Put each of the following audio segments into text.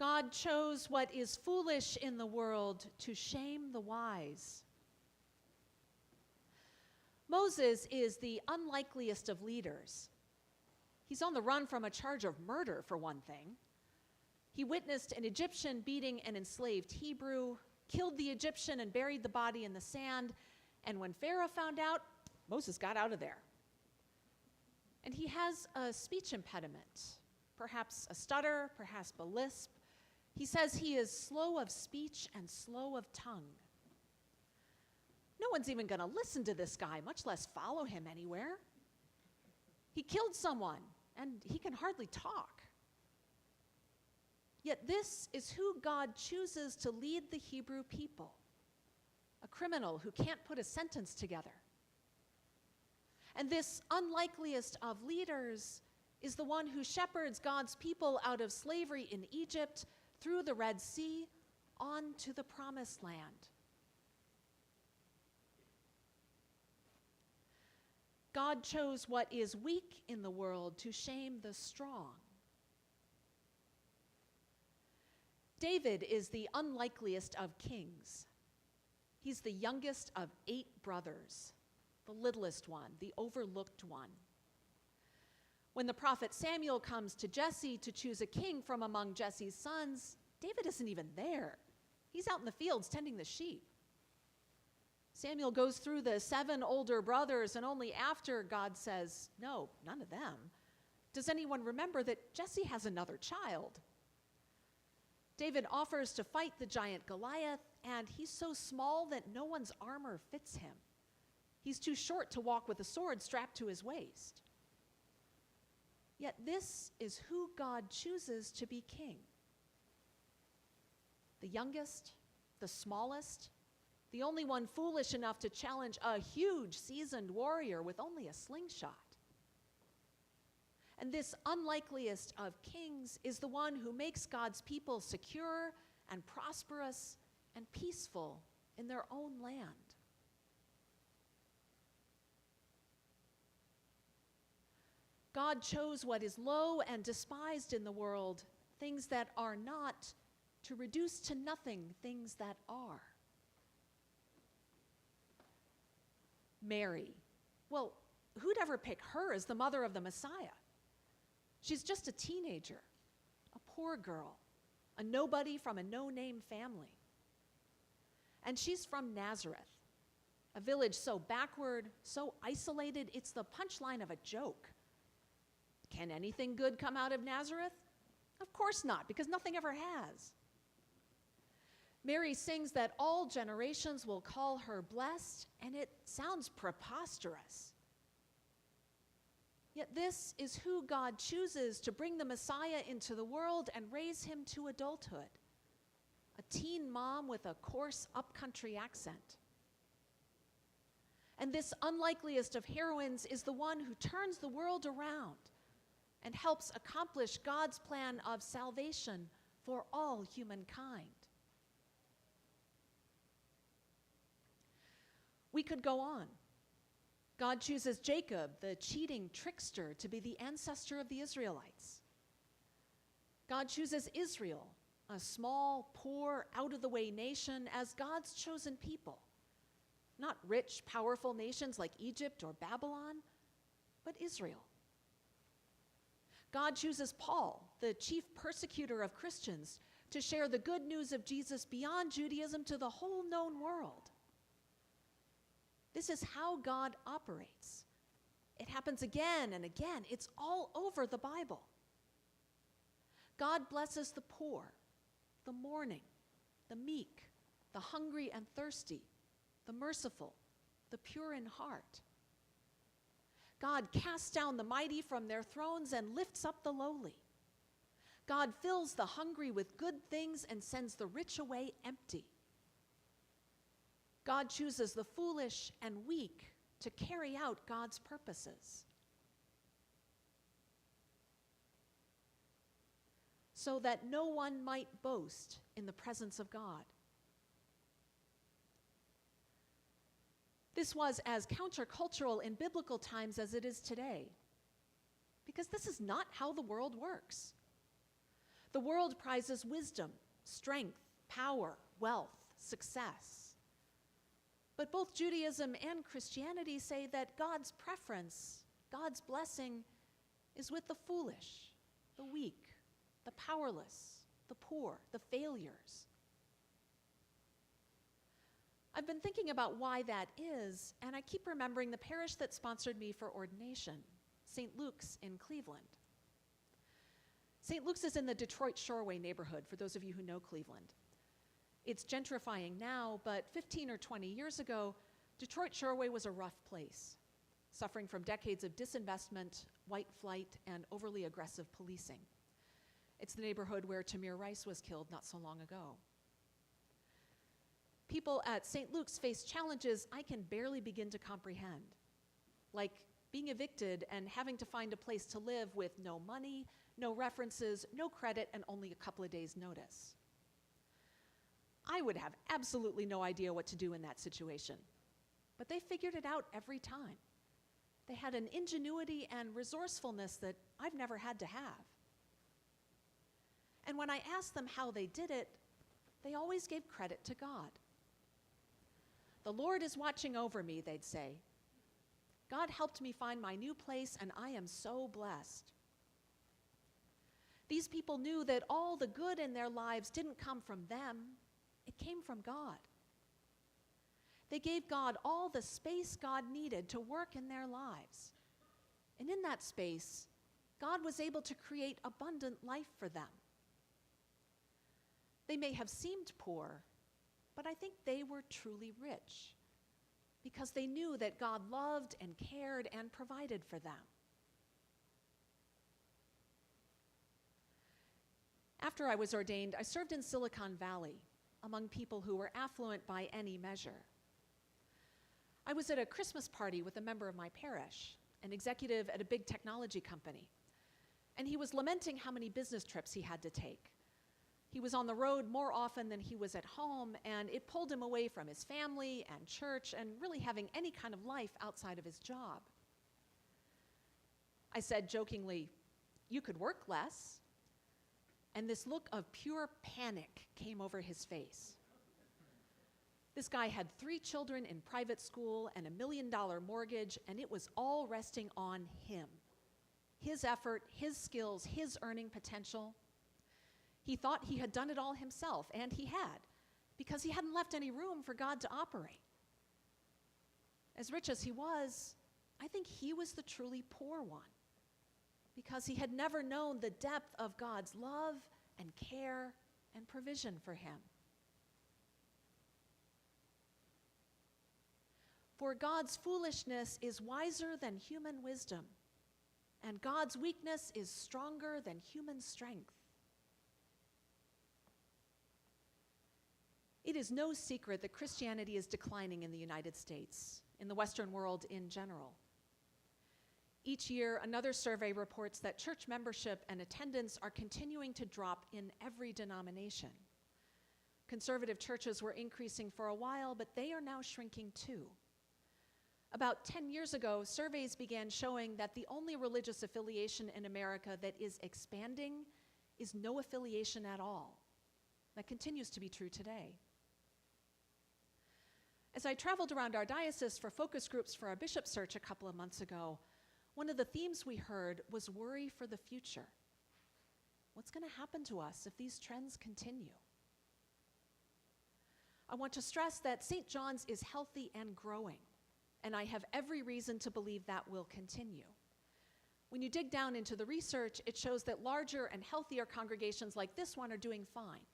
God chose what is foolish in the world to shame the wise. Moses is the unlikeliest of leaders. He's on the run from a charge of murder, for one thing. He witnessed an Egyptian beating an enslaved Hebrew, killed the Egyptian and buried the body in the sand, and when Pharaoh found out, Moses got out of there. And he has a speech impediment, perhaps a stutter, perhaps a lisp. He says he is slow of speech and slow of tongue. No one's even going to listen to this guy, much less follow him anywhere. He killed someone, and he can hardly talk. Yet this is who God chooses to lead the Hebrew people, a criminal who can't put a sentence together. And this unlikeliest of leaders is the one who shepherds God's people out of slavery in Egypt, through the Red Sea, on to the Promised Land. God chose what is weak in the world to shame the strong. David is the unlikeliest of kings. He's the youngest of 8 brothers, the littlest one, the overlooked one. When the prophet Samuel comes to Jesse to choose a king from among Jesse's sons, David isn't even there. He's out in the fields tending the sheep. Samuel goes through the 7 older brothers, and only after God says, no, none of them, does anyone remember that Jesse has another child. David offers to fight the giant Goliath, and he's so small that no one's armor fits him. He's too short to walk with a sword strapped to his waist. Yet this is who God chooses to be king. The youngest, the smallest, the only one foolish enough to challenge a huge, seasoned warrior with only a slingshot. And this unlikeliest of kings is the one who makes God's people secure and prosperous and peaceful in their own land. God chose what is low and despised in the world, things that are not, to reduce to nothing things that are. Mary. Well, who'd ever pick her as the mother of the Messiah? She's just a teenager, a poor girl, a nobody from a no-name family. And she's from Nazareth, a village so backward, so isolated, it's the punchline of a joke. Can anything good come out of Nazareth? Of course not, because nothing ever has. Mary sings that all generations will call her blessed, and it sounds preposterous. Yet this is who God chooses to bring the Messiah into the world and raise him to adulthood. A teen mom with a coarse upcountry accent. And this unlikeliest of heroines is the one who turns the world around and helps accomplish God's plan of salvation for all humankind. We could go on. God chooses Jacob, the cheating trickster, to be the ancestor of the Israelites. God chooses Israel, a small, poor, out-of-the-way nation, as God's chosen people. Not rich, powerful nations like Egypt or Babylon, but Israel. God chooses Paul, the chief persecutor of Christians, to share the good news of Jesus beyond Judaism to the whole known world. This is how God operates. It happens again and again. It's all over the Bible. God blesses the poor, the mourning, the meek, the hungry and thirsty, the merciful, the pure in heart. God casts down the mighty from their thrones and lifts up the lowly. God fills the hungry with good things and sends the rich away empty. God chooses the foolish and weak to carry out God's purposes. So that no one might boast in the presence of God. This was as countercultural in biblical times as it is today, because this is not how the world works. The world prizes wisdom, strength, power, wealth, success. But both Judaism and Christianity say that God's preference, God's blessing, is with the foolish, the weak, the powerless, the poor, the failures. I've been thinking about why that is, and I keep remembering the parish that sponsored me for ordination, St. Luke's in Cleveland. St. Luke's is in the Detroit Shoreway neighborhood, for those of you who know Cleveland. It's gentrifying now, but 15 or 20 years ago, Detroit Shoreway was a rough place, suffering from decades of disinvestment, white flight, and overly aggressive policing. It's the neighborhood where Tamir Rice was killed not so long ago. People at St. Luke's face challenges I can barely begin to comprehend, like being evicted and having to find a place to live with no money, no references, no credit, and only a couple of days' notice. I would have absolutely no idea what to do in that situation, but they figured it out every time. They had an ingenuity and resourcefulness that I've never had to have. And when I asked them how they did it, they always gave credit to God. "The Lord is watching over me," they'd say. "God helped me find my new place, and I am so blessed." These people knew that all the good in their lives didn't come from them, it came from God. They gave God all the space God needed to work in their lives. And in that space, God was able to create abundant life for them. They may have seemed poor, but I think they were truly rich because they knew that God loved and cared and provided for them. After I was ordained, I served in Silicon Valley among people who were affluent by any measure. I was at a Christmas party with a member of my parish, an executive at a big technology company, and he was lamenting how many business trips he had to take. He was on the road more often than he was at home, and it pulled him away from his family and church and really having any kind of life outside of his job. I said jokingly, "You could work less." And this look of pure panic came over his face. This guy had 3 children in private school and $1 million mortgage, and it was all resting on him. His effort, his skills, his earning potential. He thought he had done it all himself, and he had, because he hadn't left any room for God to operate. As rich as he was, I think he was the truly poor one, because he had never known the depth of God's love and care and provision for him. For God's foolishness is wiser than human wisdom, and God's weakness is stronger than human strength. It is no secret that Christianity is declining in the United States, in the Western world in general. Each year, another survey reports that church membership and attendance are continuing to drop in every denomination. Conservative churches were increasing for a while, but they are now shrinking too. About 10 years ago, surveys began showing that the only religious affiliation in America that is expanding is no affiliation at all. That continues to be true today. As I traveled around our diocese for focus groups for our bishop search a couple of months ago, one of the themes we heard was worry for the future. What's going to happen to us if these trends continue? I want to stress that St. John's is healthy and growing, and I have every reason to believe that will continue. When you dig down into the research, it shows that larger and healthier congregations like this one are doing fine.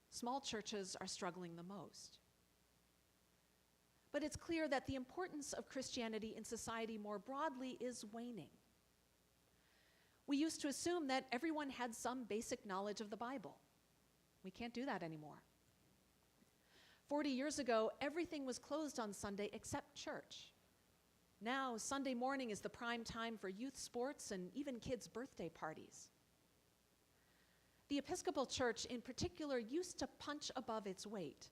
Small churches are struggling the most. But it's clear that the importance of Christianity in society more broadly is waning. We used to assume that everyone had some basic knowledge of the Bible. We can't do that anymore. 40 years ago, everything was closed on Sunday except church. Now, Sunday morning is the prime time for youth sports and even kids' birthday parties. The Episcopal Church, in particular, used to punch above its weight.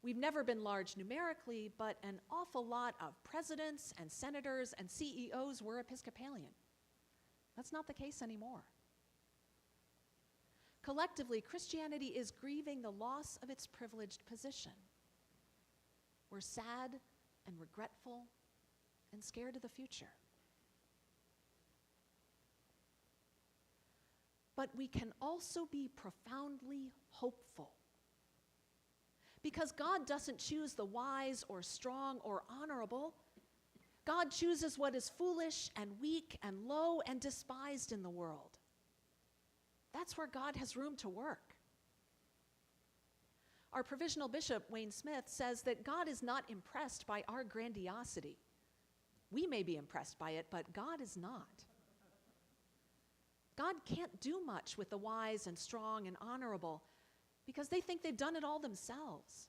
We've never been large numerically, but an awful lot of presidents and senators and CEOs were Episcopalian. That's not the case anymore. Collectively, Christianity is grieving the loss of its privileged position. We're sad and regretful and scared of the future. But we can also be profoundly hopeful. Because God doesn't choose the wise or strong or honorable. God chooses what is foolish and weak and low and despised in the world. That's where God has room to work. Our provisional bishop, Wayne Smith, says that God is not impressed by our grandiosity. We may be impressed by it, but God is not. God can't do much with the wise and strong and honorable because they think they've done it all themselves.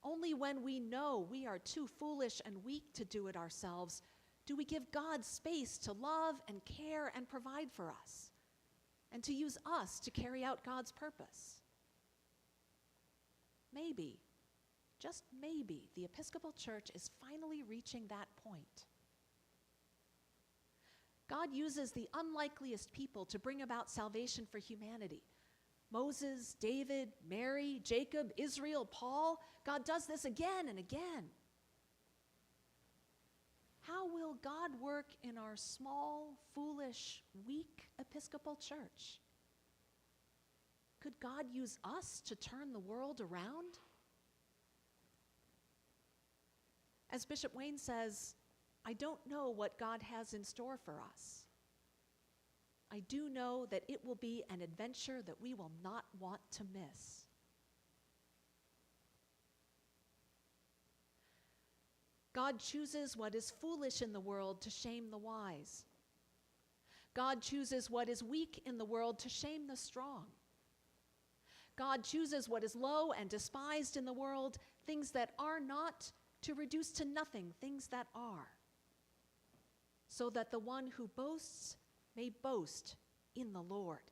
Only when we know we are too foolish and weak to do it ourselves do we give God space to love and care and provide for us, and to use us to carry out God's purpose. Maybe, just maybe, the Episcopal Church is finally reaching that point. God uses the unlikeliest people to bring about salvation for humanity. Moses, David, Mary, Jacob, Israel, Paul. God does this again and again. How will God work in our small, foolish, weak Episcopal Church? Could God use us to turn the world around? As Bishop Wayne says, I don't know what God has in store for us. I do know that it will be an adventure that we will not want to miss. God chooses what is foolish in the world to shame the wise. God chooses what is weak in the world to shame the strong. God chooses what is low and despised in the world, things that are not, to reduce to nothing things that are, so that the one who boasts may boast in the Lord.